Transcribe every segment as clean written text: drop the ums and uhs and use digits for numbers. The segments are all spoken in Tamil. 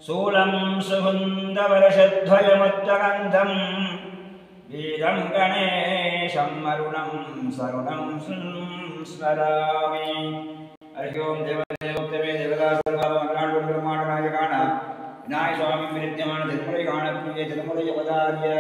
शूलं सुगन्धवर्षद्वयमुत्तगन्धं वीरं गणेशं वरुणं सरुणं स्मरामि। हरि ओं देवदेवोत्तमे देवदासर्वमङ्गलाण्डब्रह्माण्डनायकाण विनायक स्वामी विद्यमान तिरुमलैगाण प्रिय तिरुमलैवदार्य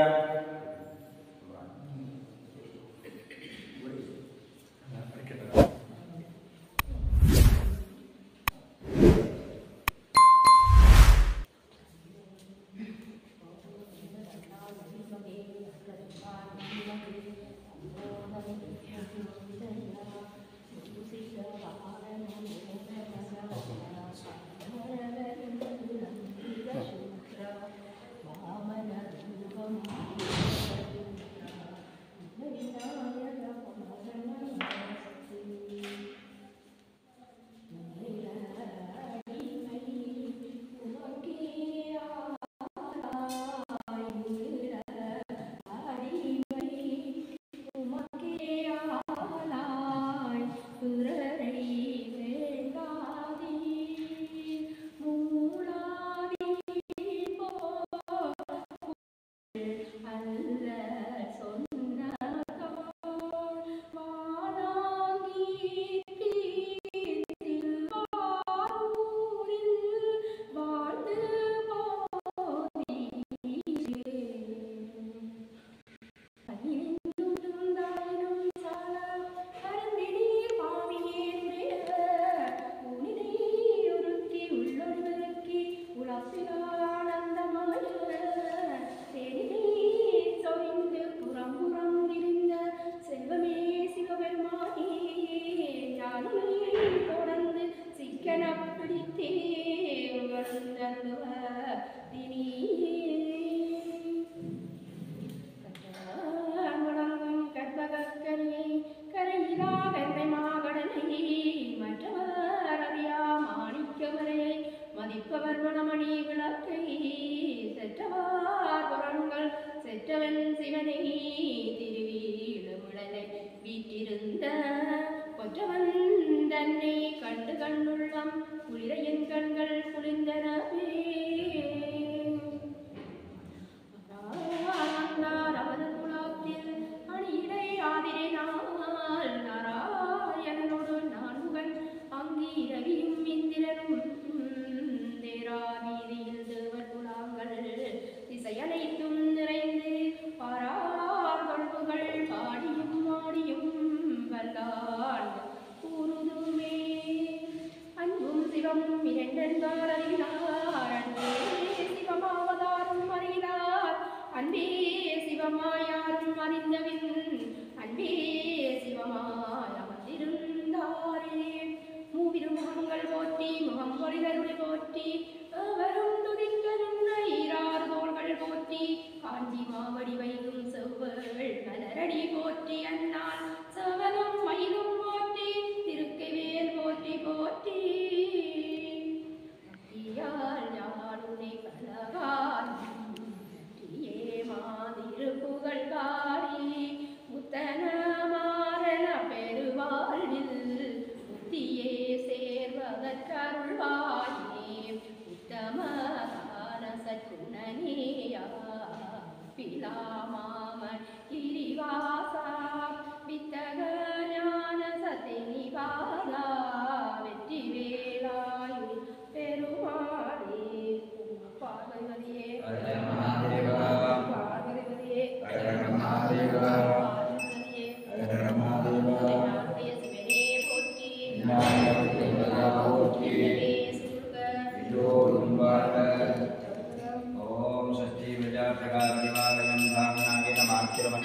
ओम षष्ठी प्रजा प्रकार निवारयं धामनागेन मार्तिरमन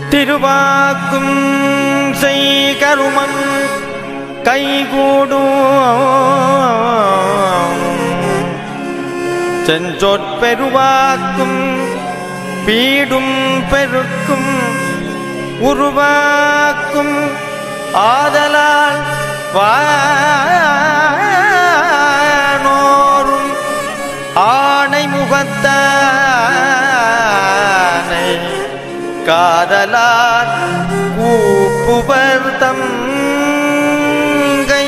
திருவாக்கும் செய்கருமம் கைகூடும் செஞ்சொற்பெருவாக்கும் பீடும் பெருக்கும் உருவாக்கும் ஆதலால் வானோரும் ஆணை முகத்தானை காதலார் கூப்புவர் தங்கை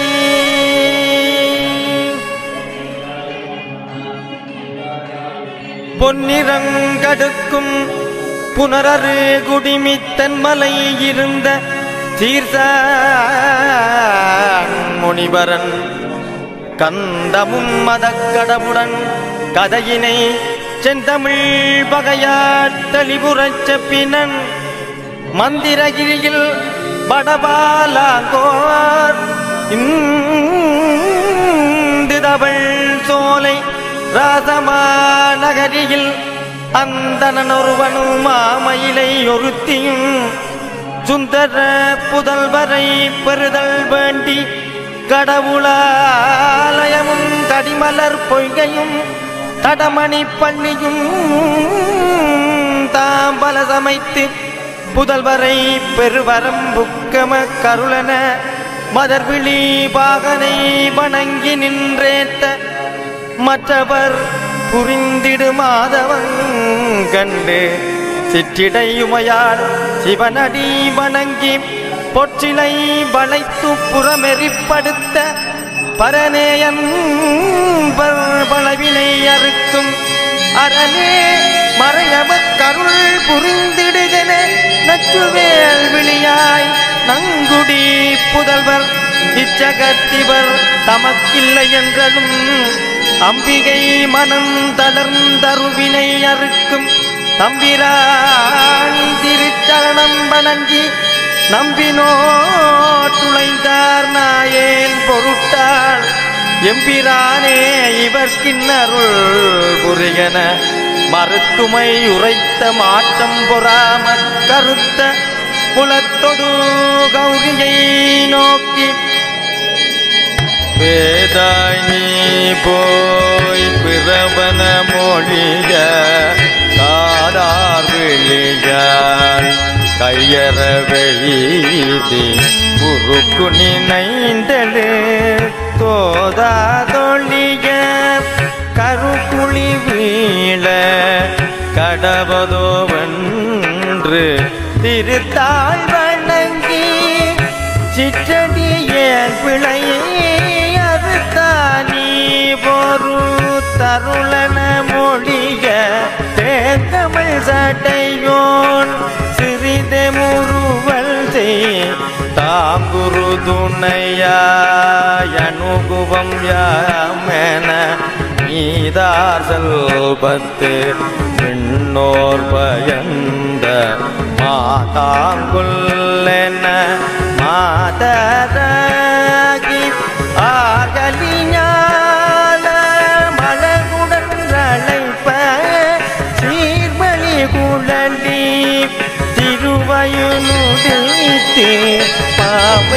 பொன்னிறங்கடுக்கும் புனரரு குடிமித்தன்மலை இருந்த தீர்த்தான் முனிவரன் கந்தமும் மதக்கடவுடன் கதையினை செந்தமிழ் பகையார் தெளிவுறச் செப்பினன் மந்திரகிரியில் படபாலாங்கோர் இந்துதவள் சோலை ராசமாநகரியில் அந்தனொருவனும் மாமயிலை ஒருத்தியும் சுந்தர புதல்வரை பெறுதல் வேண்டி கடவுளாலயமும் தடிமலர் பொய்கையும் தடமணி பள்ளியும் தாம்பல சமைத்து புதல்வரை பெருவரம் புக்கம கருளன மதர்விழி பாகனை வணங்கி நின்றேத்த மற்றவர் புரிந்திடு மாதவன் கண்டு சிற்றிடையுமையால் சிவனடி வணங்கி பொற்றிலை வளைத்து புறமெறிப்படுத்த பரநேயன் பளவினை அறுக்கும் அரணே மறையவக் கருள் புரிந்திடுகன நச்சுவேல் விழியாய் நங்குடி புதல்வர் இச்சகத்திவர் தமக்கில்லை என்றதும் அம்பிகை மனம் தளர்ந்தருவினை அறுக்கும் தம்பிரான் திருச்சரணம் வணங்கி நம்பினோட்டுழைந்தார் நாயேன் பொருட்டாள் எம்பிரானே இவர்க்கின்னருள் புரியன மருத்துமை உரைத்த மாற்றம் பொறாமற் கருத்த புலத்தொடு கௌரியை நோக்கி வேதாய் நீ போய் பிறவன மொழிய காதார் விழியாள் கையற வெய்தி குறுக்கு நினைந்தழு தோதா தொழிய கருக்குழி வீழ கடவதோவென்று திருத்தாள் வணங்கி சிற்றடிய பிழையை அறுத்தானி பொரு தருளன மொழிய தேந்தமிழ் சட்டையோன் சிறிதே முறுவல் செய் தாங்குரு துணையாய் அனுகுவம் யாமென நீதார் செல்பத்து விண்ணோர் பயந்த மாதாங்குல்லென மாதர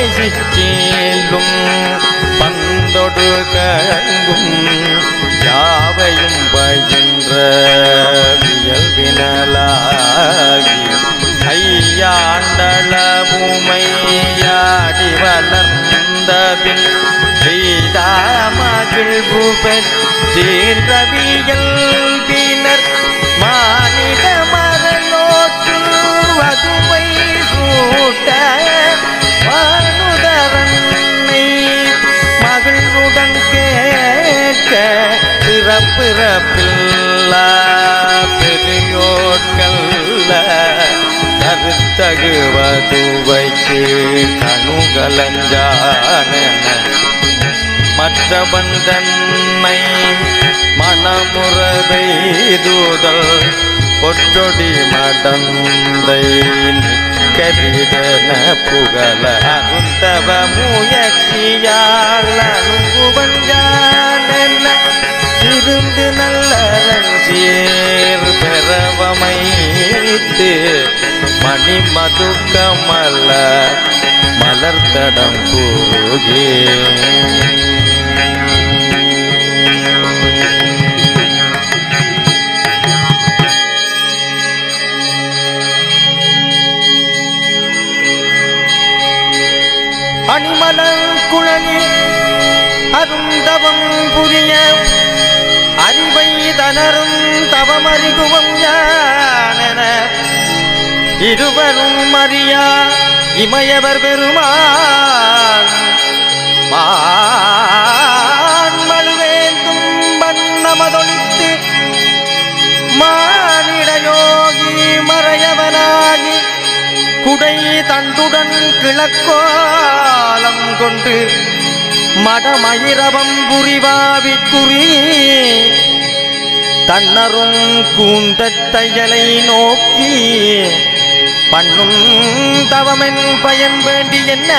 பாவை சிச்சேலும் பந்தொடு கழங்கும் யாவையும் பயின்ற வியல்பினலாகி ஐயாண்டளவுமையாடி வளர்ந்த பின் மகிழ்வு பெற்றீர்வியல்பினர் மானிட மறையோற்று வதுவை சூட்ட வானுதரன்னை மகிழ்வுடன் கேட்க பிறப்பிறப்பில்லா பெரியோர்கள்ல கருத்தகு வதுவைக்கு கணுகலஞ்சான மற்றவன் தன்னை மனமுறவைதூதல் பொற்றொடி மடந்தை நிற்கரிதன புகழ அருந்தவ முயற்சியால் அணுகுவன் யானென்ன இருந்து நல்லரஞ்சேர் பெறவமைத்து மணி மதுக்கமல்ல மலர்தடம் கூகே அணிமலர் குழலி அருந்தவம் புரிய அறிவை தனரும் தவமறிகுவம் யானென இருவரும் அறியா இமயவர் பெருமான் மழுவேந்தும் வண்ணமதொழித்து மானிடயோகி மறையவனாகி குடை தண்டுடன் கிழக்கோலம் கொண்டு மடமயிரவம் புரிவாவிக்குறி தன்னரும் கூந்தத்தையலை நோக்கி பண்ணும் தவமென் பயன் வேண்டி என்ன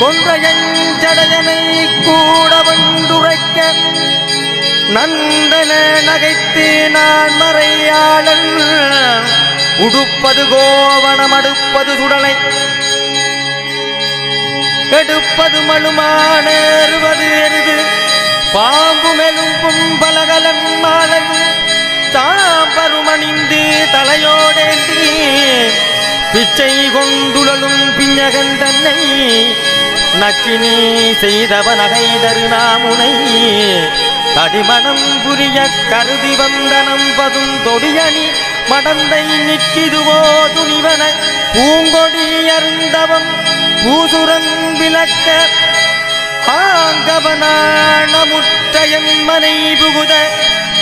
கொன்றையஞ்சடையனை கூட வந்துரைக்க நந்தன நகைத்து நான் மறையாளன் உடுப்பது கோவணம் அடுப்பது சுடலை எடுப்பது மழுமானேறுவது எருது பாம்பு மெலும்பும் பலகலம் மாலையும் தாம்பருமணிந்து தலையோடேந்தி பிச்சை கொண்டுழலும் பிஞகன் தன்னை நச்சினி செய்தவ நகை தருநாமுனை தடிமணம் புரிய கருதி வந்தனம் பதும் தொடியணி மடந்தை நிற்கிதுவோ துணிவன பூங்கொடி அருந்தவம் பூசுரம் விளக்க ஆங்கவனான முற்றையன் மனை புகுத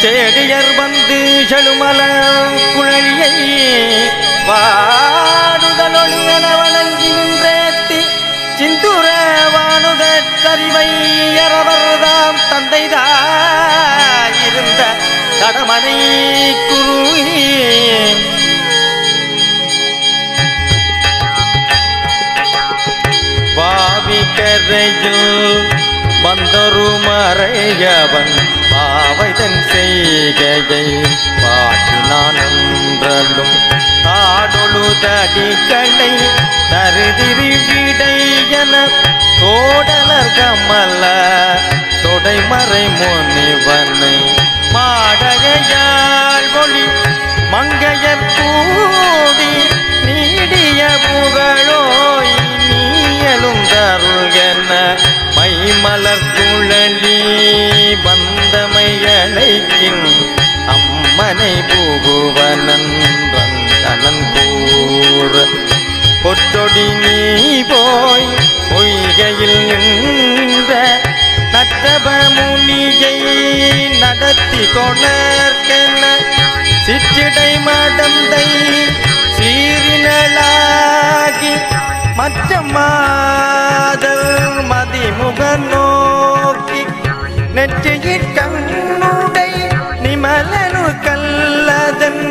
செடியர் வந்து செழுமல குழலியை வாடுதலொழியனவனங்கி நின்றேத்தி சிந்துர வானுத கறிவையரவர்தாம் தந்தைதாயிருந்த கடமனை குருவி பாவிக்கரையில் வந்தொரு மறையவன் பாவைதன் செய்கையை பாட்டினான் என்றலும் தாடொழு தடிகளை தருதிரி விடை என தோடலர் கமல தொடைமறை முனிவனை மாடகையால் ஒளி மங்கையர் கூடி நீடிய புகழோய் நீயலும் தருகென மைமலர் குழலி வந்தமையழைக்கின் அம்மனை புகுவனன் ரங்கனன் கூற பொற்றொடி நீ போய் பொய்கையில் நின்ற நற்றப முனியை நடத்தி கொணர்கென சிற்றிடை மடந்தை சீரினளாகி மற்ற மாதர் மதிமுக நோக்கி நெற்றியிற் கண்ணுடை நிமலனு கல்லதன்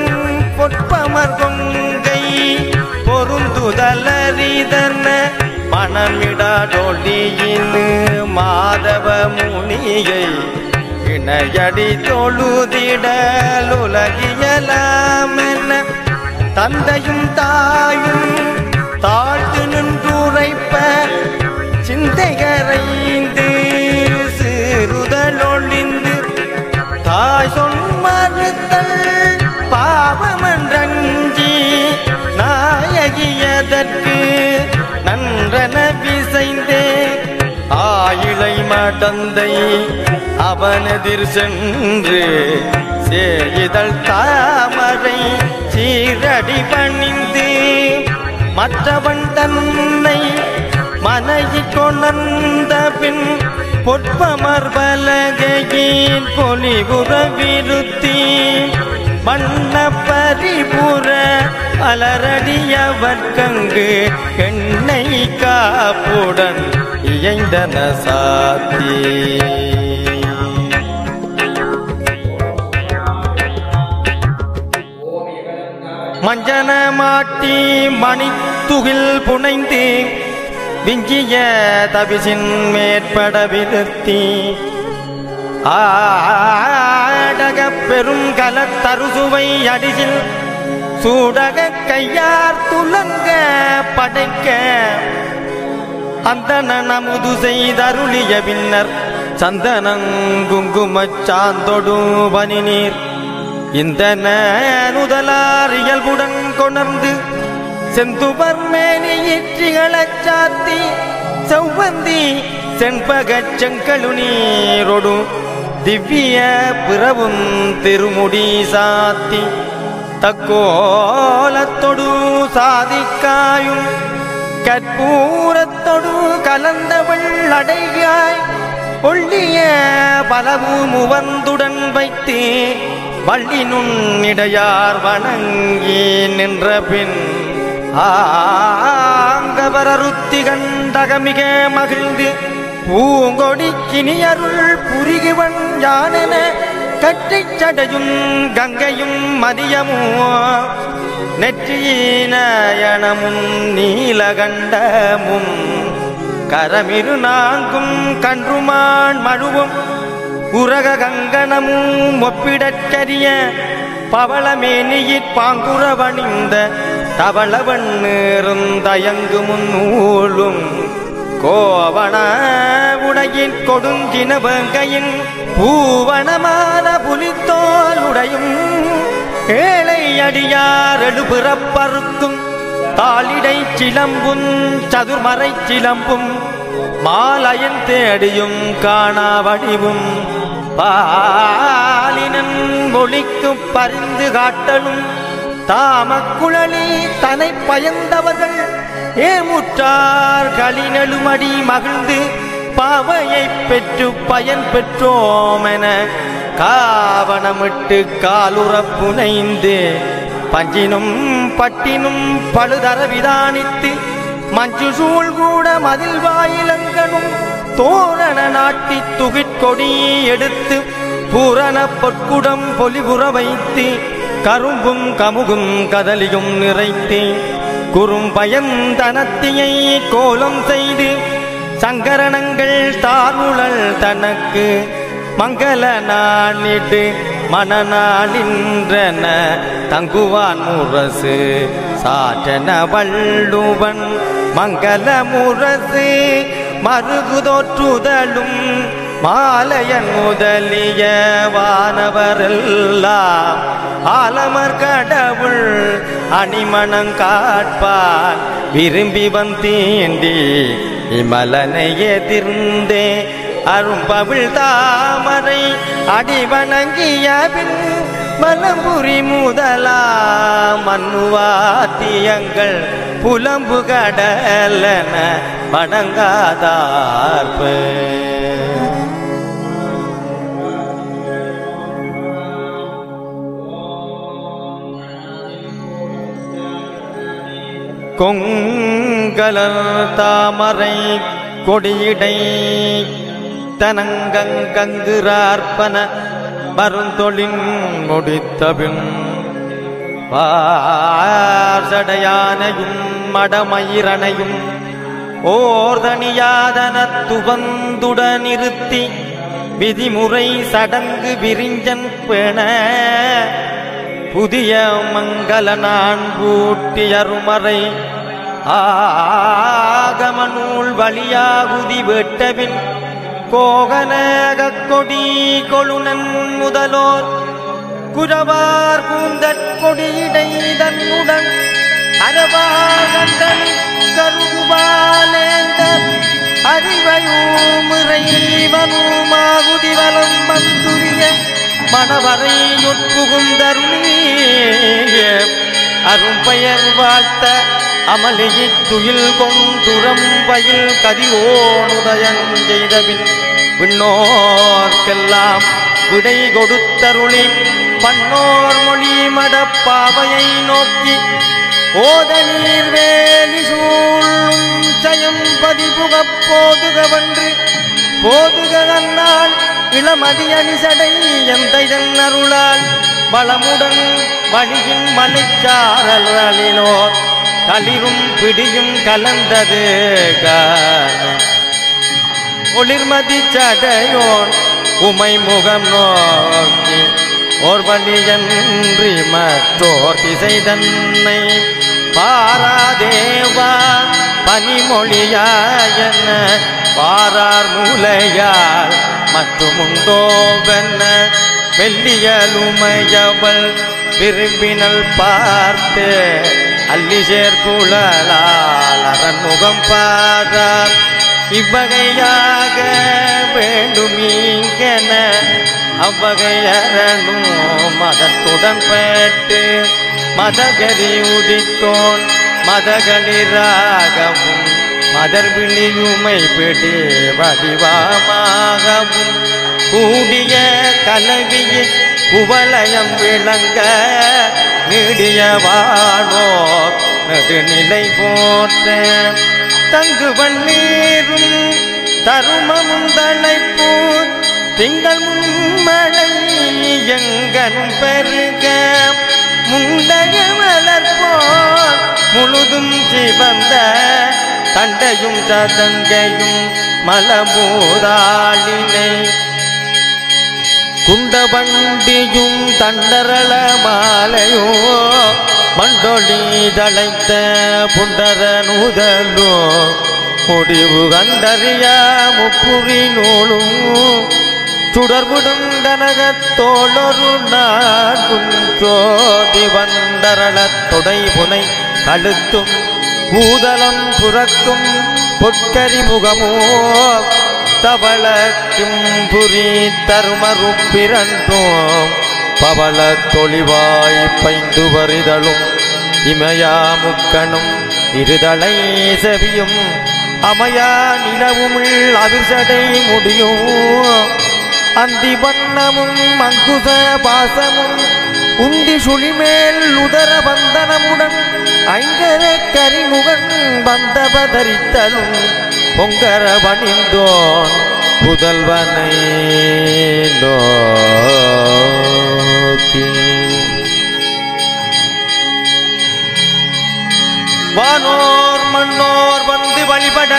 பொற்பமர் கொங்கை பொருந்துதலரிதன மணமிடாடொழியின் மாதவ முனியை இணையடி தொழுதிடலுலகியலாமென தந்தையும் தாயும் தாழ்த்து நின்றுரைப்ப விசைந்தே ஆயிழை மடந்தை அவனெதிர் சென்று சேயிதழ் தாமரை சீரடி பணிந்து மற்றவன் தன்னை மனையில் கொணர்ந்த பின் பொற்பமர் பலகையின் பொலிபுற விருத்தி மன்ன பரிபுற அலரடியவர்கங்கு எண்ணெய் காப்புடன் இயைந்தன சாத்தி மஞ்சன மாட்டி மணித்துகில் புனைந்து விஞ்சிய தவிசின் மேற்பட விருத்தி ஆடக பெரும் கலத்தருசுவை அடிசில் சூடக கையார் துலங்க படைக்க அந்தன நமுது செய்தருளிய பின்னர் சந்தனங்குங்குமச் சாந்தொடு பனி நீர் இந்த நுதலார் இயல்புடன் கொணர்ந்து செந்துபர் மேனியிற்றிகளச் சாத்தி செவ்வந்தி செண்பகச் செங்கழு நீரொடு திவ்ய பிறவும் திருமுடி சாத்தி தக்கோலத்தொடு சாதிக்காயும் கற்பூரத்தொடு கலந்தவள் அடையாய் ஒள்ளிய பலவு முவந்துடன் வைத்து வள்ளினும் இடையார் வணங்கி நின்ற பின் ஆங்கவரருத்தி கண்டகமிக மகிழ்ந்து பூங்கொடி கிணியருள் புரிகுவன் யானென கற்றைச் சடையும் கங்கையும் மதியமோ நெற்றியினயனமும் நீலகண்டமும் கரமிரு நான்கும் கன்றுமான் மழுவும் உரக கங்கணமும் ஒப்பிடற்கரிய பவளமேனியிற் பாங்குறவணிந்த தவளவண்ணேறும் தயங்கு முன்னூலும் கோவண உடையின் கொடுஞ்சின வேங்கையின் பூவனமான புலித்தோலுடையும் ஏழை அடியார் எழுபிறப்பறுக்கும் தாளிடை சிலம்பும் சதுர்மறை சிலம்பும் மாலயன் தேடியும் காணாவடிவும் பாலினன் மொழிக்கு பரிந்து காட்டலும் தாமக்குழலி தனை பயந்தவர்கள் ஏமுற்றார் களினழுமடி மகிழ்ந்து பாவையை பெற்று பயன் பெற்றோமென காவணமிட்டு காலுறப் புனைந்து பஞ்சினும் பட்டினும் பழுதர விதானித்து மஞ்சு சூழ் கூட மதில் வாயிலங்கனும் தோரண நாட்டி துகிற்கொடி எடுத்து பூரண பொற்குடம் பொலிபுற வைத்து கரும்பும் கமுகும் கதலியும் நிறைத்து குறும்பயந்தனத்தியை கோலம் செய்து சங்கரணங்கள் தாருளல் தனக்கு மங்கள நாளிட்டு மணநாளின்றன தங்குவான் முரசு சாற்றன வள்ளுவன் மங்கள முரசு மருகுதோற்றுதலும் மாலையன் முதலிய வானவரெல்லாம் ஆலமர் கடவுள் அணிமணம் காட்பான் விரும்பி வந்தீண்டி இமலனை எதிர்ந்தே அரும்பவிழ் தாமரை அடிவணங்கிய பின் மலம்புரி முதலா மண்ணுவாத்தியங்கள் புலம்பு கடலன வணங்காதார்பு கொங்கலர் தாமரை கொடியிடை தனங்கங்குரார்ப்பன மருந்தொழின் முடித்தபின் வாசடையானையும் மடமயிரனையும் ஓர்தனியாதன துவந்துடனிருத்தி விதிமுறை சடங்கு விரிஞ்சன் பெண புதிய மங்கள நான் பூட்டியருமறை ஆகமநூல் வழியாகுதி வெட்டபின் கோகனக கொடி கொழுனன் முதலோர் குரவார் கூந்தற் கொடியிடை தன்னுடன் அரபாகண்டன் கருபாலேந்த அறிவையூமுறைவனுமாகுதி வலம் வந்துரிய மணவரை உட்புகுந்தருளிய அரும்பெயர் வாழ்த்த அமளியித்துயில் கொண்டுரம் பயில் கதிரோனுதயன் செய்தபின் விண்ணோர்க்கெல்லாம் விடை கொடுத்தருளி பன்னோர் மொழி மடப்பாவையை நோக்கி ஓத நீர்வேலி சூழும் ஜயம் பதிபுகப் போதுகவன்று போதுக அந்நாள் இளமதியணிசடை எந்தைதன் அருளால் வளமுடன் வழியின் மலைச்சாரலினோர் களிரும் பிடியும் கலந்தது ஒளிர்மதி சடையோன் உமை முகம் நோக்கி ஓர் வழியன்றி மற்றோர் திசை தன்னை பாராதேவா பனிமொழியாயன பாரார் மூலையால் மற்றுமுண்டோவென்ன வெள்ளியலுமையவள் விரும்பினல் பார்த்து அல்லி சேர்குழலால் அரண்முகம் பாரார் இவ்வகையாக வேண்டுமீங்கென அவ்வகையரணும் மதத்துடன் பெற்று மதகரி உதித்தோன் மதகளிராகவும் மதர்விழியுமை பிடி வடிவமாகவும் கூடிய கலவிய குவலயம் விளங்க நீடிய வானோர் நெடுநிலை போற்ற தங்கு வண்ணீரும் தருமமும் தழைப்பூர் திங்கள் முன்மழை எங்கனும் பெருக முண்டக மலர்போர் முழுதும் சிவந்த தண்டையும் சதங்கையும் மலபூதாளினை குண்டபண்டியும் தண்டரள மாலையோ மண்டொளி தளைத்த புண்டர நூதலோ முடிவு கண்டறிய முப்புரி நூலும் சுடர்விடும் கனகத்தோளொரு நான்குஞ்சோதி வண்டரள தொடை புனை கழுத்தும் பூதலம் புறக்கும் பொற்கரி முகமோ தவளக்கும் புரி தருமருப்பிரண்டும் பவள தொழிவாய் பைந்து வரிதழும் இமயா முக்கணும் இருதலை செவியும் அமயா நிலவுமிள் அவிசடை முடியும் அந்தி வண்ணமும் அங்குச பாசமும் உந்தி சுழிமேல் உதர பந்தனமுடன் ஐங்கர கரிமுகன் வந்தபதரித்தலும் பொங்கர பணிந்தோன் புதல்வனை நோக்கி வானோர் மண்ணோர் வந்து வழிபட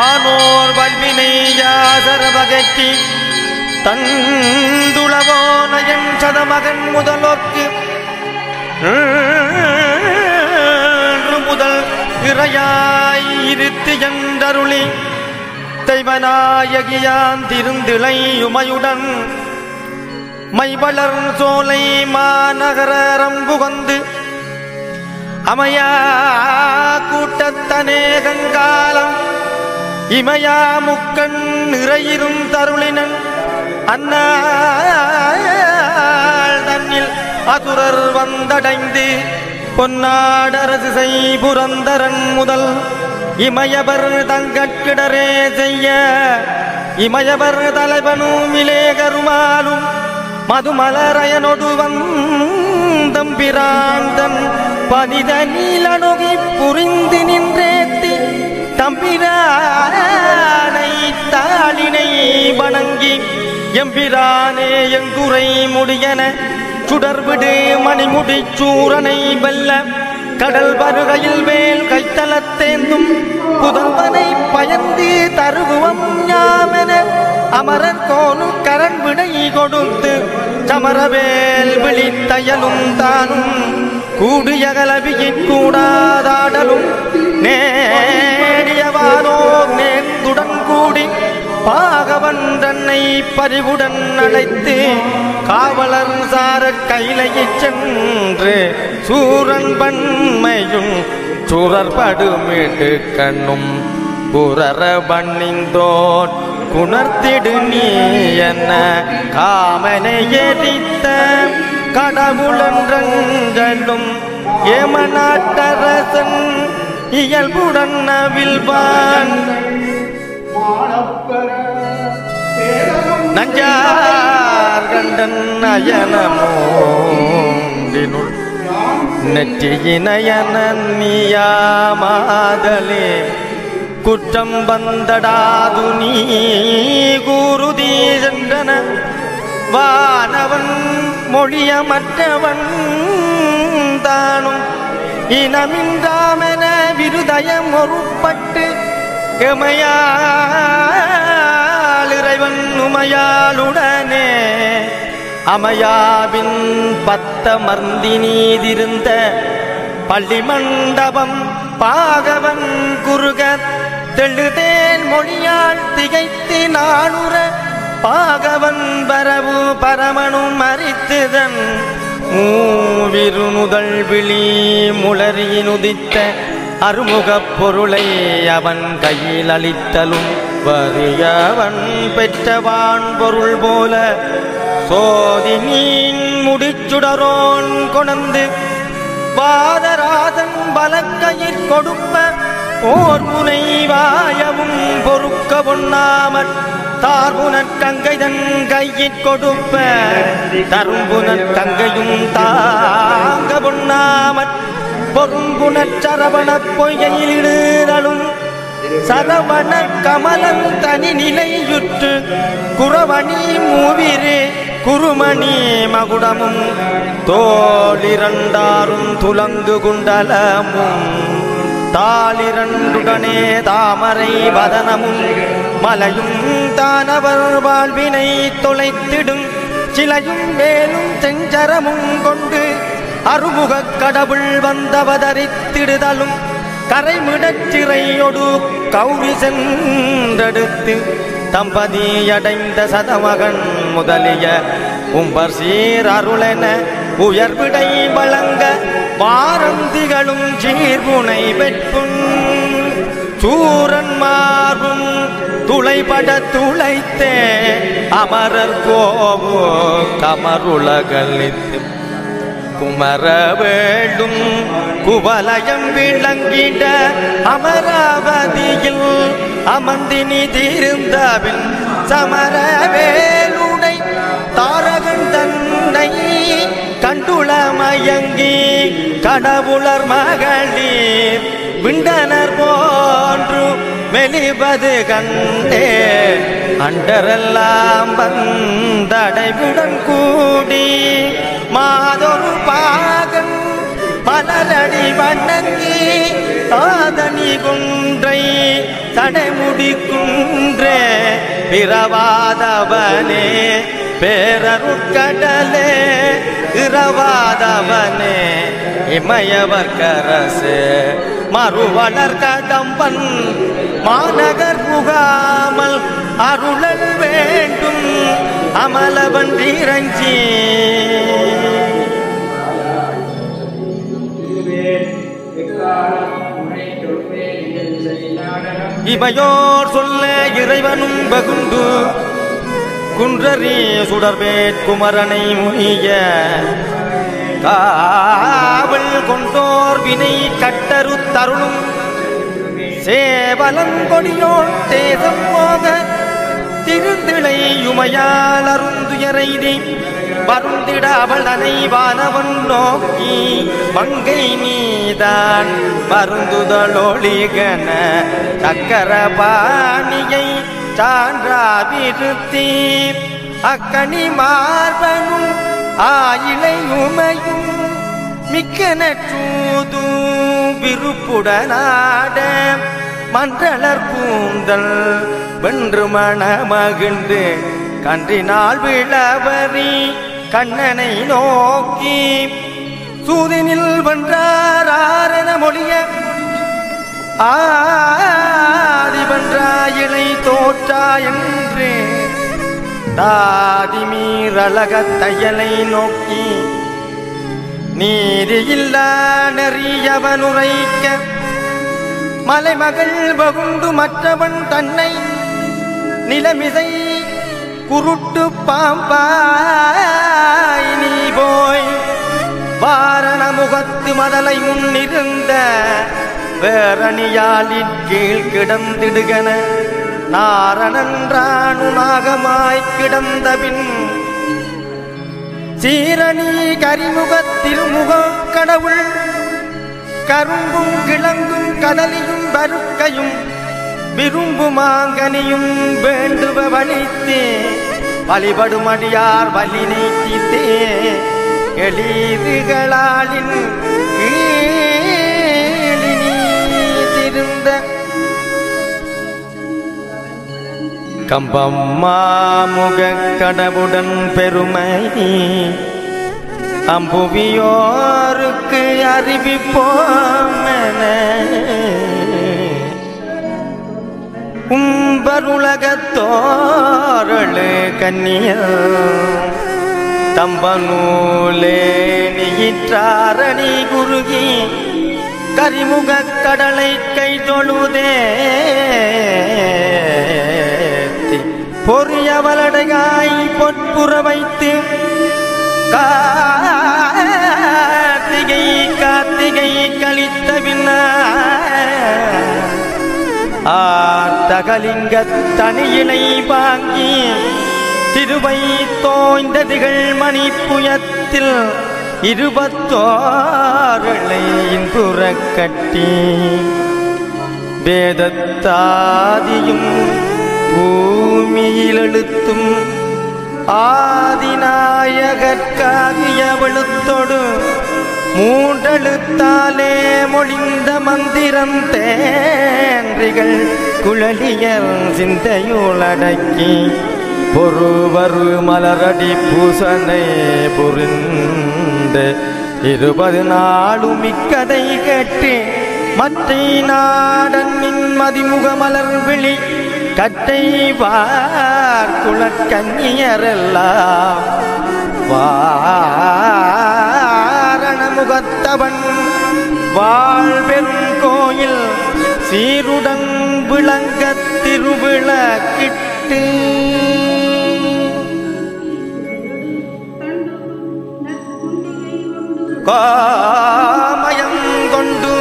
ஆனோர் வல்வினை யாசர வகற்றி தந்துளவோ நயன் சதமகன் முதலோக்கு முதல் இறையாய் இருத்து என்றருளி தெய்வநாயகியான் திருந்திளை உமையுடன் மைவளர் சோலை மாநகரம்புகந்து அமையா கூட்டத்தனே கங்காலம் இமையா முக்கண் நிறையிரும் தருளினன் அந்நாள் தன்னில் அசுரர் வந்தடைந்து பொன்னாடரசு செய்புரந்தரன் முதல் இமயவர் தங்கட்கிடரே செய்ய இமயவர் தலைவனும் இலேகருமாலும் மதுமலரயனொடு வந்தம்பிராந்தன் பதித நீலனொகி புரிந்து நின்றேத்தி தம்பிரானை தாளினை வணங்கி எம்பிரானே எங்குரை முடியன சுடர்விடு மணிமுடி சூரனை வெல்ல கடல் வருகையில் மேல் கைத்தலத்தேந்தும் புதல்வனை பயந்து தருகுவம் ஞாமென அமரர் கோனு கரண் விடை கொடுத்து சமரவேல் விழித்தயலும் தானும் கூடிய கலவியின் கூடாதாடலும் நேடியவானோ நேர்ந்துடன் கூடி பாகவன் தன்னை பறிவுடன் அழைத்து காவலர் சார கைலையைச் சென்று சூரன் பன்மையும் சுரற்படுமிட்டு கண்ணும் புரர பண்ணிந்தோன் குணர்த்திடு நீ என்ன காமனை எரித்த கடவுளன்றங்களும் ஏமநாட்டரசன் இயல்புடன் அவிழ்வான் நஞ்சார் கண்டன் அயனமோண்டினுள் நெற்றியினயனன் நீயாமாதலே குற்றம் வந்தடாது நீ கூறுதி சென்றன வானவன் மொழியமற்றவன் தானும் இனமின்றாமென விருதயம் ஒருப்பட்டு எமையால் இறைவன் உமையாளுடனே அமையாவின் பத்த மர்ந்தி நீதிருந்த பள்ளி மண்டபம் பாகவன் குறுக தெழுதேன் மொழியால் திகைத்து நானுற பாகவன் பரவு பரமனும் மறித்துதன் மூவிருநுதல் விழி முளரியினுதித்த அருமுகப் பொருளை அவன் கையில் அளித்தலும் வறியவன் பெற்றவான் பொருள் போல சோதி நீன் முடிச்சுடரோன் கொணந்து வாதராதன் வலக்கையிற் கொடுப்ப ஓர் முனை வாயவும் பொறுக்க பொன்னாமற் தார்புனற் கங்கைதன் கையிற் கொடுப்ப தரும்புனற் கங்கையும் தாங்க பொன்னாமற் பொரும்புனற் சரவணப் பொய்கையில் இடுதலும் சரவண கமலன் தனி நிலையுற்று குறவணி மூவிரே குருமணி மகுடமும் தோளிரண்டாரும் துலங்கு குண்டலமும் தாளிரண்டுடனே தாமரை வதனமும் மலையும் தானவர் வாழ்வினை தொலைத்திடும் சிலையும் மேலும் செஞ்சரமும் கொண்டு அருமுகக் கடவுள் வந்தவதரித்திடுதலும் கரைமிடச்சிறையொடு கௌரி சென்றெடுத்து தம்பதியடைந்த சதமகன் முதலிய உம்பர் சீர் அருளென உயர்விடை வழங்க வாரந்திகளும் சீர்புனை வெட்பும் சூரன் மார்பும் துளைபட துளைத்தே அமரர் கோவோ கமருலகலித்து குமர வேண்டும் குவலயம் விளங்கிட அமராவதியில் அமர்ந்தினி தீர்ந்தபின் சமரவேலுடை தாரகன் தன்னை கண்டுளமயங்கி கடவுளர் மகளிர் விண்டனர் போன்று மெலிபது கண்டே அண்டரெல்லாம் வந்தடைவுடன் கூடி மாதொரு பாகன் மலரடி வணங்கி தாதனி குன்றை தடைமுடி குன்றே பிறவாதவனே பேரருட்கடலே இரவாதவனே இமயவர்க்கரசே மறுவளர் கடம்பன் மாநகர் புகாமல் அருளல் வேண்டும் அமலவன் இறஞ்சி இவையோர் சொல்ல இறைவனும் பகுண்டு குன்றறி சுடர்வேட் குமரனை முனிய காவல் கொண்டோர் வினை கட்டரு தருளும் சேவலன் கொடியோன் தேசம் போக திருந்திளை உமையால் அருந்துயரைதி வருந்திட அவள் அனைவானவன் நோக்கி மங்கை நீதான் மருந்துதலொளிகன சக்கர பாணியை சான்றாவிருத்தி அக்கனி மார்பனும் ஆயிலை உமையும் மிக்க நற்றூது விருப்புடனாட மன்றளர் கூந்தல் வென்று மணமகிழ்ந்து கன்றினால் விளவரி கண்ணனை நோக்கி சூதினில் வென்றாரென மொழிய ஆதிவன்றாயிலை தோற்றா என்று தாதிமீரழகத் தையலை நோக்கி நீரியில்லா நெறியவனுரைக்க மலைமகள் பகுண்டு மற்றவன் தன்னை நிலமிசை குருட்டு பாம்பாய் நீ போய் வாரண முகத்து மதலை முன்னிருந்த வேரணியாலின் கீழ் கிடந்திடுகன நாரணன்றானு நாகமாய் கிடந்த பின் சீரணி கரிமுகத் திருமுக கடவுள் கரும்பும் கிழங்கும் கதலியும் பருக்கையும் விரும்பு மாங்கனியும் வேண்டுவ வழித்தே வழிபடும் அடியார் வலி நீக்கித்தே எளிதுகளாலின் கீழினி திருந்த கம்பம்மாமுக கடவுடன் பெருமை அம்புவியோருக்கு அறிவிப்போமென உம்பருலகத்தோரளு கன்னியர் தம்பநூலே நீற்றாரணி குருகி கரிமுகக் கடலை கை தொழுதே பொறியவலடையாய் பொற்புற வைத்து கார்த்திகை கழித்த பின்னர் ஆர்த்தகலிங்கத் தனியினை வாங்கி திருவை தோய்ந்த திகழ் மணிப்புயத்தில் 26 இன்புறக் கட்டி வேதத்தாதியும் பூமியில் எழுத்தும் ஆதிநாயகற்காகியவளுத்தொடு மூன்றெழுத்தாலே மொழிந்த மந்திரம் தேன்றிகள் குழலியர் சிந்தையுளடக்கி பொறுவரு மலரடி பூசனை புரிந்து 20 நாளும் மிக்கதை கேட்டு மற்றை நாடன்மின் மதிமுக மலர் விழி கட்டை வார்குலக்கன்னியரெல்லாம் வாரணமுகத்தவன் வாழ்வெறும் கோயில் சீருடன் விளங்க திருவிளக்கிட்டு காமயம் கொண்டு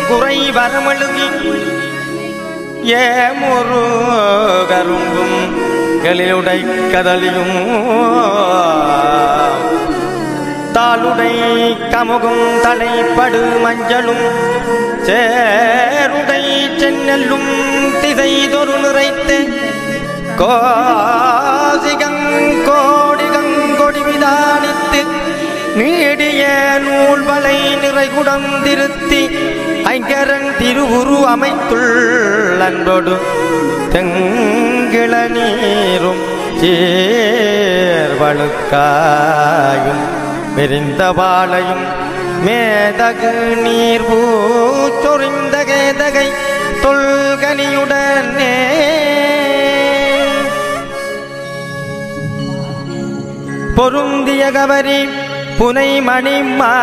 குறை வரமழுகி ஏமுரு கரும்பும் எழிலுடை கதலியும் தாளுடை கமுகும் தலைப்படு மஞ்சளும் சேருடை சென்னெல்லும் திசைதொரு நிறைத்து கோடிகங்கொடி விதானித்து நீடிய நூல்வளை நிறைகுடம் திருத்தி ஐங்கரன் திருவுரு அமைத்துள் அன்போடு தெங்கிள நீரும் சேர்வழுக்காயும் விரிந்த வாழையும் மேதகு நீர் பூச்சொறிந்த கேதகை தொல்கனியுடனே பொருந்திய கவரி புனை மணி மாலை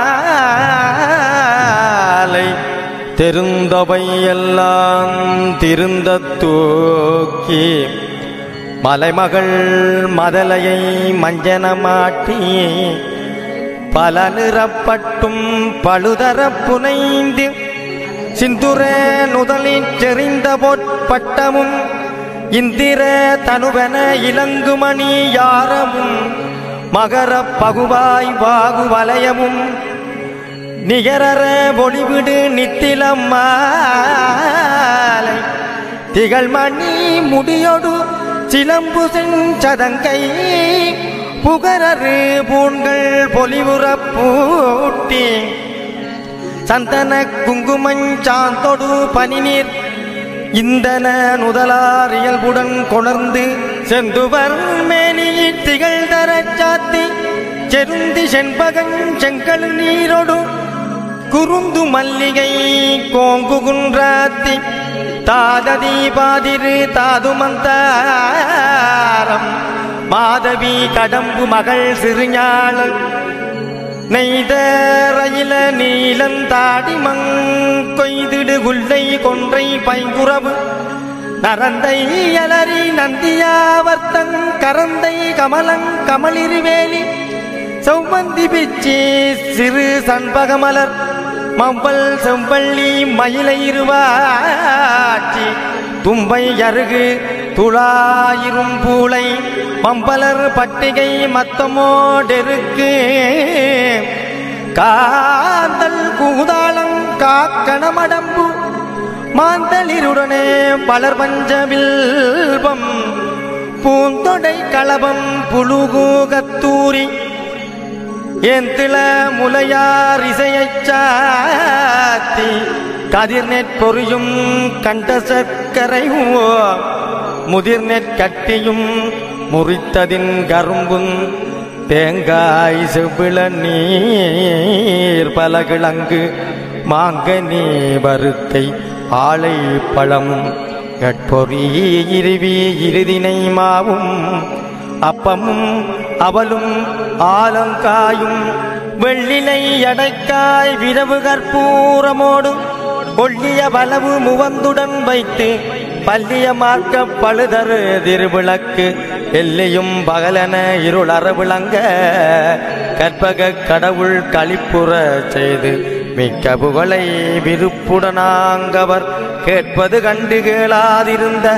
திருந்தவை எல்லாம் திருந்த தூக்கி மலைமகள் மதலையை மஞ்சனமாட்டி பல நிறப்பட்டும் பழுதர புனைந்து சிந்துர நுதலில் செறிந்த பொற்பட்டமும் இந்திர தனுவன இலங்குமணி யாரமும் மகர பகுவாய் வாகு வலயமும் நிகரற ஒளிவிடு நித்திலம் மாலை திகழ்மணி முடியொடு சிலம்பு செஞ்சதங்கை புகரறு பூண்கள் பொலிவுறப் பூட்டி சந்தன குங்குமஞ்சாந்தொடு பனிநீர் இந்தன நுதலார் இயல்புடன் கொணர்ந்து செந்துவர் மேனியில் திகழ் தரச் சாத்தி செருந்தி செண்பகன் செங்கல் நீரோடு குறுந்து மல்லிகை கோங்கு குன்றாத்தி தாததி பாதிரு தாதுமந்தாரம் மாதவி கடம்பு மகள் சிறுஞாழல் நெய்த ரயில நீலந்தாடி மங்கொய்திடு குல்லை கொன்றை பைங்குறவு நரந்தை அலரி நந்தியாவர்த்தங் கரந்தை கமலங் கமலிருவேலி செவ்வந்தி பிச்சி சிறு சண்பகமலர் மம்பல் செம்பள்ளி மயிலை இருவாச்சி தும்பை அருகு துளாயிரும் பூளை மம்பலர் பட்டிகை மத்தமோடெருக்கு காந்தல் கூதாளம் காக்கணமடம்பு மாந்தளிருடனே பலர் பஞ்சவில்பம் பூந்தொடை களபம் புழுகு கத்தூரி ஏந்திள முலையார் இசையைச் சாத்தி கதிர்நெற் பொறியும் கண்ட சர்க்கரை முதிர்நெற் கட்டியும் முறித்ததின் கரும்பும் தேங்காய் செவ்விள நீர் பலகிழங்கு மாங்கனி வருத்தை ஆளை பழமும் கட்பொறி இருவி இருதினை மாவும் அப்பமும் அவலும் ஆலங்காயும் வெள்ளிலை அடைக்காய் விரவு கற்பூரமோடும் கொள்ளிய வளவு முவந்துடன் வைத்து பல்லிய மார்க்க பழுதரு திருவிளக்கு எல்லையும் பகலென இருளற விளங்க கற்பக கடவுள் களிப்புற செய்து மிக்க புகழை விருப்புடனாங்கவர் கேட்பது கண்டு கேளாதிருந்த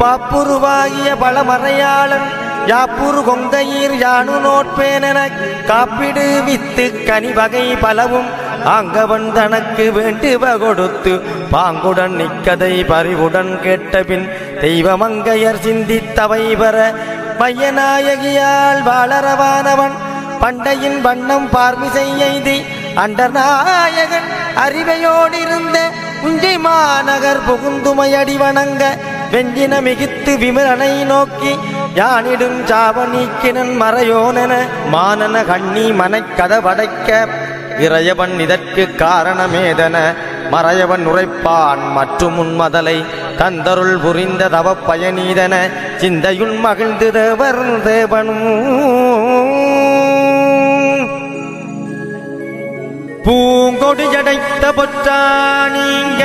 பாப்புருவாகிய பலமறையாளன் யாப்புரு கொங்கையீர் யானு நோட்பேனென காப்பிடு வித்து கனிவகை பலவும் ஆங்கவன் தனக்கு வேண்டுவ கொடுத்து பாங்குடன் நிக்கதை பறிவுடன் கேட்டபின் தெய்வமங்கையர் சிந்தித்தவை பெற பையநாயகியால் வாளரவானவன் பண்டையின் வண்ணம் பார்மிசை எய்தி அண்டநாயகன் அறிவையோடிருந்த உஞ்சை மாநகர் புகுந்துமையடி வணங்க வெஞ்சின மிகுத்து விமலனை நோக்கி யானிடும் சாவநீக்கினன் மறையோனென மானன கண்ணி மனைக்கதவடைக்க இறையவன் இதற்கு காரணமேதன மறையவன் உரைப்பான் மற்றும் உன்மதலை தந்தருள் புரிந்த தவ பயனீதன சிந்தையுள் மகிழ்ந்து தேவர் தேவனும் பூங்கொடி ஜடைத்த பொற்றானீங்க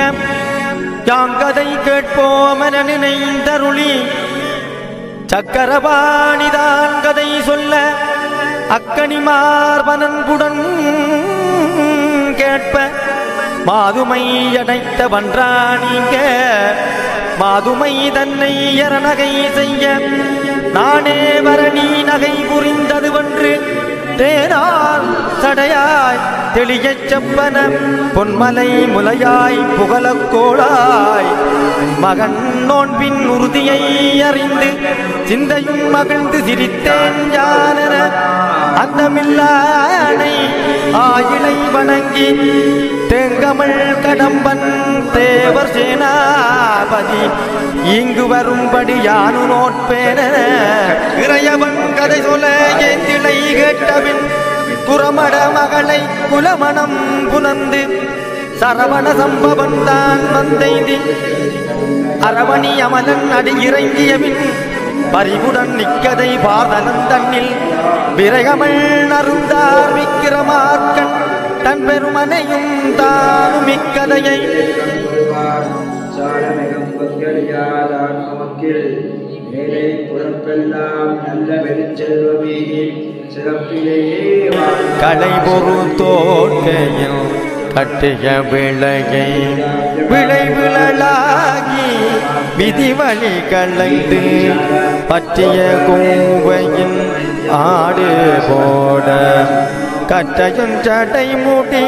யாங்கதை கேட்போமென நினைந்தருளி சக்கரபாணிதான் கதை சொல்ல அக்கனி மார்பனன்புடன் கேட்ப மாதுமை அடைத்த வன்றானீங்க மாதுமை தன்னை எரநகை செய்ய நானே வரணி நகை புரிந்தது வென்று தேனார் சடையாய் தெளியச் செப்பன பொன்மலை முலையாய் புகழக்கோளாய் மகன் நோன்பின் உறுதியை அறிந்து சிந்தையும் மகிழ்ந்து சிரித்தேன் யானென அந்தமில்லானை ஆயிலை வணங்கி தேங்கமள் கடம்பன் தேவர் சேனாபதி இங்கு வரும்படி யானு நோட்பேன இறையவன் கதை சொல்ல ஏந்திளை கேட்டபின் குரமட மகளை குலமணம் புனந்து சரவண சம்பவன் தான் வந்தைதி அரவணி அமலன் அடி இறங்கியபின் பறிவுடன் நிக்கதை பாதனன் தன்னில் விரகமல் நருந்தார் விக்கிரமார்க்கன் தன் பெருமனையும் தானும் இக்கதையை களை பொரு தோற்கையில் கட்டிய விளையை விளைவிழலாகி விதிவழி கலைந்து பற்றிய கோவையின் ஆடு போட கட்டையும் சடை மூடி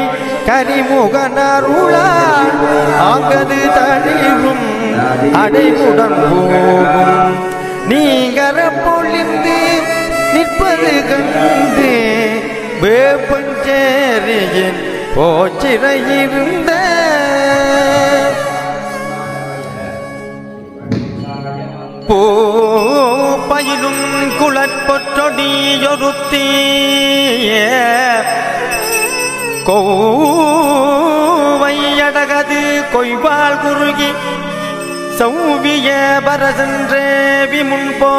கரிமுகனருளால் ஆங்கது தளிரும் அடைவுடன் போகும் நீங்கர பொழிந்து நிற்பது கண்டு வேப்பஞ்சேரியின் போச்சிறையிருந்த பயிலும் குளற்பொற்றொடியொருத்தி கோவையடகது கொய்வாள் குறுகி சௌவிய பரசன்றே விமுன்போ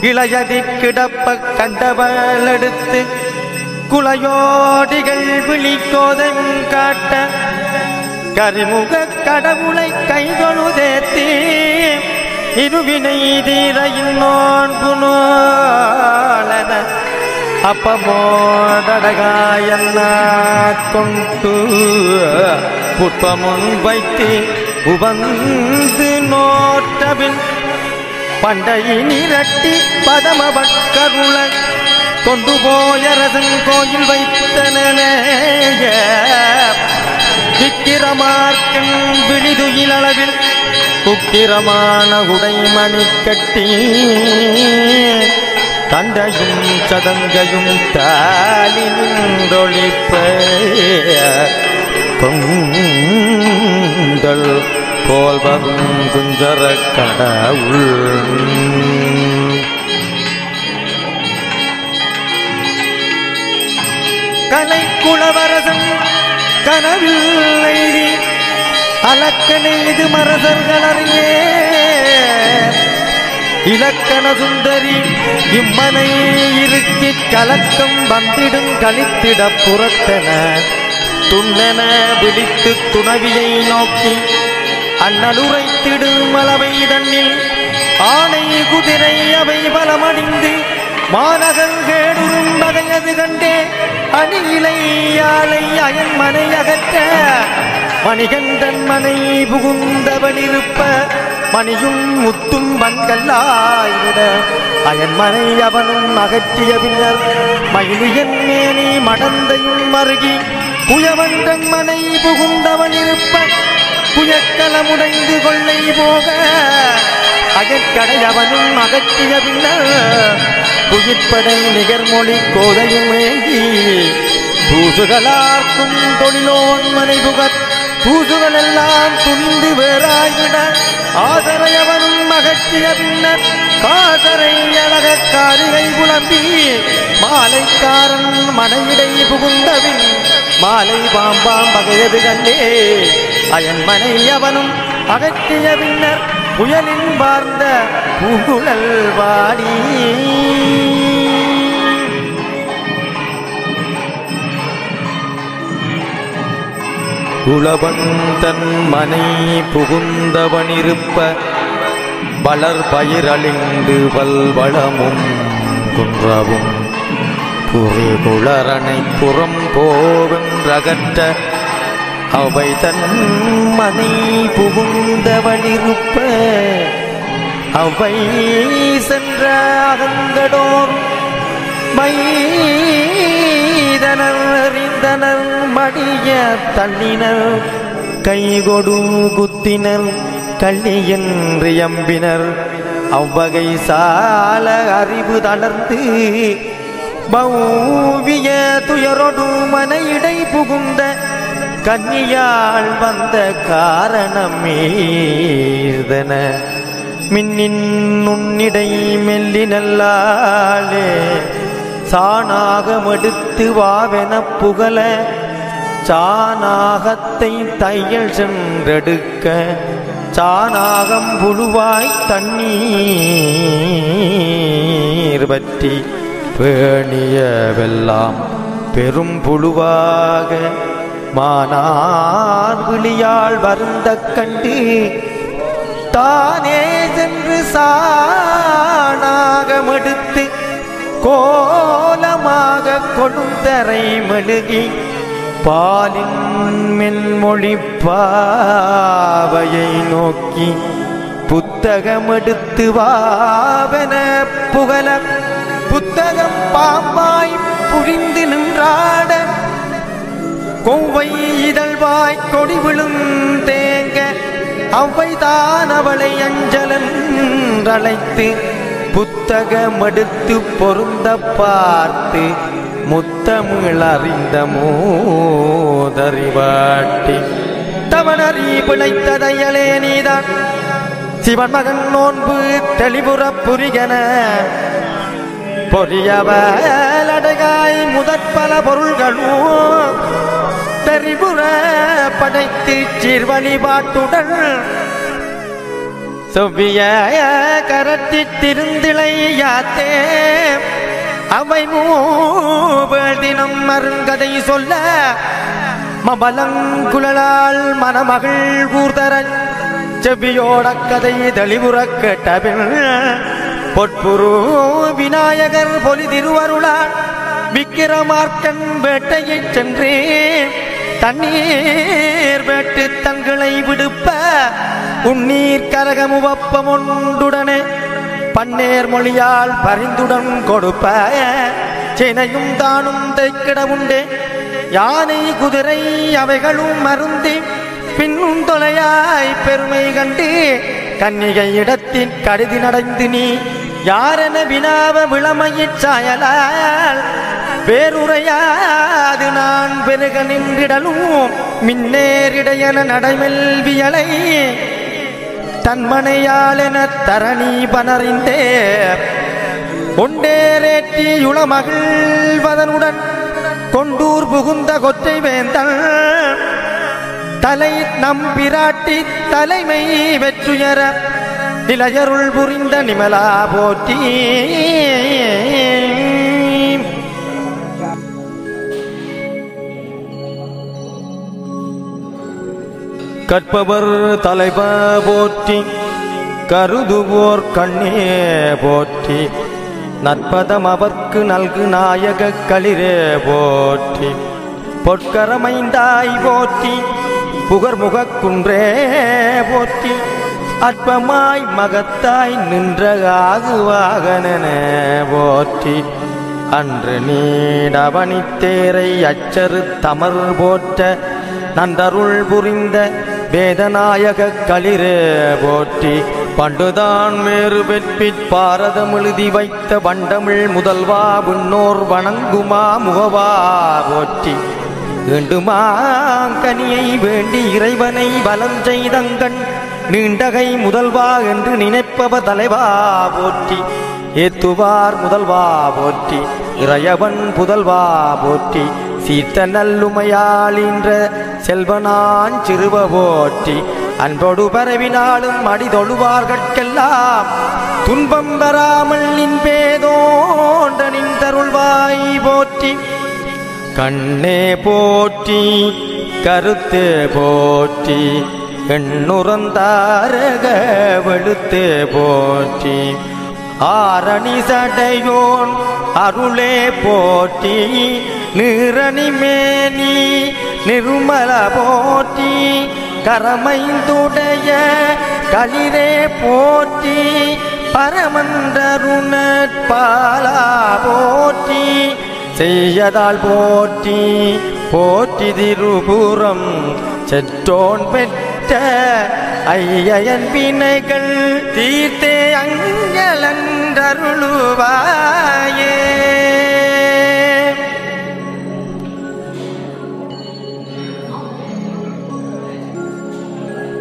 இளையதிற் கிடப்ப கண்டவள் எடுத்து குலையோடிகள் விழிக்கோதம் காட்ட கரிமுக கடவுளை கைகொழுதேத்தி இருவினை தீரையின் நோன்புனோலன அப்பமோடகாயன்ன கொண்டு புட்பமுன் வைத்து உவந்து நோற்றபின் பண்டையின் இரட்டி பதமபக்கருள கொண்டு போயரசன் கோயில் வைத்தன விக்கிரமார்க்கன் விழிதுயில் அளவில் குக்கிரமான உடைமணி கட்டி தண்டையும் சதங்கையும் தாலி நின்றொழிப்ப கொண்டல் போல்வரும் குஞ்சர கடவுள் கலை குளவரசன் கனவில் எய்தி அலக்கணெய்து மரசர்கள் அறியே இலக்கண சுந்தரி இம்மனை இருக்கி கலக்கம் வந்திடும் கழித்திட புறத்தென துண்ணென விழித்து துணவியை நோக்கி அண்ணலுரைத்திடும் அளவை தன்னில் ஆனை குதிரை அவை பலமடிந்து மாநகர் கேடுறும் வகையது கண்டே அணியிலை யாழை அயன்மனை அகற்ற மணிகண்டன் மனை புகுந்தவனிருப்ப மணியும் முத்தும் வன்கல்லாயிட அயன்மனை அவனும் அகற்றிய பின்னர் மயிலியன் மேனி மடந்தையும் மருகி புயவன்றன் மனை புகுந்தவனிருப்ப புயக்கலமுடைந்து கொள்ளை போக அகற்கடையவனும் அகற்றிய பின்னர் புயிற்படை நிகர்மொழி கோதையும் ஏங்கி தூசுகளார்க்கும் தொழிலோன் மனை புகத் தூசுகள் எல்லாம் துணிந்து வேறாய்விட ஆதரையவனும் அகற்றிய பின்னர் காதரை அழக காரிகை புலம்பி மாலைக்காரன் மனையிடை புகுந்தபின் மாலை பாம்பாம் பகையது கண்டே அயன்மனை அவனும் அகற்றிய பின்னர் புயலின் பார்ந்த பூங்குழல் வாடி குளவன் தன் மனை புகுந்தவனிருப்ப வளர் பயிரழிந்து வல்வளமும் குன்றவும் குறுகுளரனை புறம் போவென்றகற்ற அவை தன் மனை புகுந்தவனிருப்ப அவை சென்ற அகங்கடோர் மைதனர் அறிந்தனர் மடிய தள்ளினர் கைகொடு குத்தினர் கள்ளியன்று எம்பினர் அவ்வகை சால அறிவு தளர்ந்து பௌவிய துயரொடு மனையிடை புகுந்த கன்னியாள் வந்த காரணம் மீதன மின்னின் நுண்ணிடை மெல்லினல்லாலே சாணாகமெடுத்து வாவென புகழ சாணாகத்தை தையல் சென்றெடுக்க சாணாகம் புழுவாய் தண்ணீர் பற்றி பேணியவெல்லாம் பெரும் புழுவாக மானார் விழியாள் வருந்த கண்டு தானே சென்று சாணாகமெடுத்து கோலமாக கொடுந்தரை மெழுகி பாலின் மென்மொழி பாவையை நோக்கி புத்தகமெடுத்து வாவென புகழ புத்தகம் பாம்பாய் புரிந்து நின்றாட கொவ்வை இதழ்வாய் கொடி விழுந்தேங்க அவ்வைதான் அவளை அஞ்சலன்றழைத்து புத்தகமெடுத்து பொருந்த பார்த்து முத்தமிழ் அறிந்த மோதறிவாட்டி தவணறி பிழைத்ததையலே நீதான் சிவன் மகன் நோன்பு தெளிவுற புரிகன பொரியவலடகாய் முதற்பல பொருள்களும் தெரிவுற படைத்து சீர்வழிபாட்டுடன் செவ்விய கரத்தித்திருந்திளையாத்தே அவை மூவதினம் மருங்கதை சொல்ல மபலங்குழலால் மணமகள் கூர்தர செவ்வியோட கதை தெளிவுறக் கேட்டபின் பொற்புரு விநாயகர் பொலி திருவருளால் விக்கிரமார்க்கன் வேட்டையைச் சென்றே தண்ணீர் வேட்டு தங்களை விடுப்ப உன்னீர் கரகமுவப்பமொன்றுடனே பன்னேர் மொழியால் பரிந்துடன் கொடுப்ப சேனையும் தானும் தைக்கிட உண்டே யானை குதிரை அவைகளும் மருந்தி பின்னும் தொலையாய் பெருமை கண்டு கன்னிகை இடத்தின் கடிதி நடைந்து நீ யாரென வினாவ விளமையிற் சாயலால் பேருரையாது நான் பெருக நின்றிடலும் மின்னேரிடையன நடைமெல்வியலை தன்மனையாளென தரணி பனறிந்தே ஒண்டேரேற்றி யுளமகிழ்வதனுடன் கொண்டூர் புகுந்த கொற்றை வேந்தன் தலை நம்பிராட்டி தலைமை வெற்றுயர நிலையருள் புரிந்த நிமலா போற்றி கற்பவர் தலைவ போற்றி கருதுவோர் கண்ணே போற்றி நற்பதம் அவர்க்கு நல்கு நாயக களிரே போற்றி பொற்கரமைந்தாய் போற்றி புகர்முகக் குன்றே போற்றி அற்பமாய் மகத்தாய் நின்ற ஆகுவாகனென போற்றி அன்று நீடவனித்தேரை அச்சரு தமர் போற்ற நந்தருள் புரிந்த வேதநாயக களிரே போற்றி பண்டுதான் மேறு வெற்பிற் பாரதம் எழுதி வைத்த வண்டமிழ் முதல்வா விண்ணோர் வணங்குமா முகவா போற்றி வேண்டுமாங்கனியை வேண்டி இறைவனை வலம் செய்தங்கண் நீண்டகை முதல்வா என்று நினைப்பவ தலைவா போற்றி ஏத்துவார் முதல்வா போற்றி இறையவன் புதல்வா போற்றி சீர்த்த நல்லுமையாளின்ற செல்வனான் சிறுவ போற்றி அன்போடு பரவினாலும் அடிதொழுவார்கட்கெல்லாம் துன்பம் பெறாமல் நின் பேதோன்ற நின் தருள்வாய் போற்றி கண்ணே போற்றி கருத்தே போற்றி எண்ணுறந்தாரக வெளுத்தே போற்றி ஆரணி சடையோன் அருளே போற்றி நிரணி மேனி நிருமல போற்றி கரமைந்துடைய களிரே போற்றி பரமந்தருணற்பாலா போற்றி செய்யதால் போற்றி போற்றி திருபுரம் செற்றோன் பெற்ற ஐயன் வினைகள் தீர்த்தே அஞ்சலன்றருளுவாயே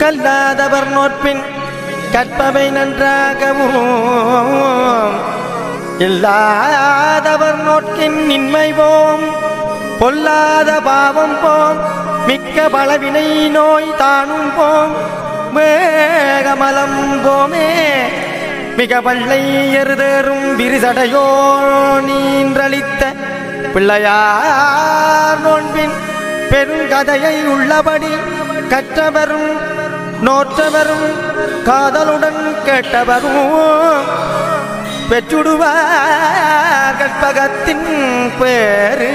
கல்லாதவர் நோற்பின் கற்பவை நன்றாகவும் இல்லாதவர் நோக்கின் இன்மை போம் பொல்லாத பாவம் போம் மிக்க பலவினை நோய் தானும் போம் வேகமலம் போமே மிக வள்ளை எருதேறும் விரிசடையோ நீன்றளித்த பிள்ளையார் நோன்பின் பெருங்கதையை உள்ளபடி கற்றவரும் நோற்றவரும் காதலுடன் கேட்டவரும் பெற்றுடுவார் கற்பகத்தின் பேரு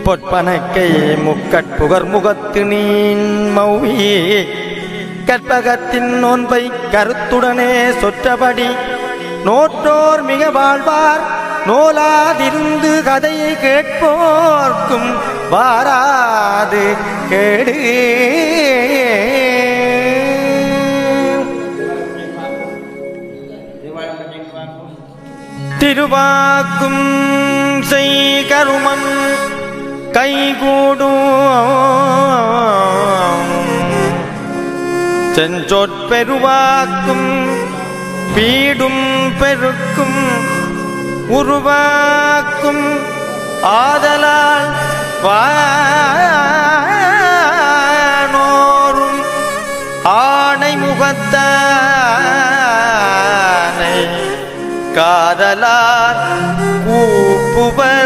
பொற்பனக்கை முக்கட்புகர் முகத்து நீன் மௌவி கற்பகத்தின் நோன்பை கருத்துடனே சொற்றபடி நோற்றோர் மிக வாழ்வார் நோலாதிருந்து கதையை கேட்போர்க்கும் வாராது கேடு திருவாக்கும் செய்கருமம் கைகூடும் செஞ்சொற்பெருவாக்கும் பீடும் பெருக்கும் உருவாக்கும் ஆதலால் வானோரும் ஆணை முகத்தானை காதலார் கூப்புவர்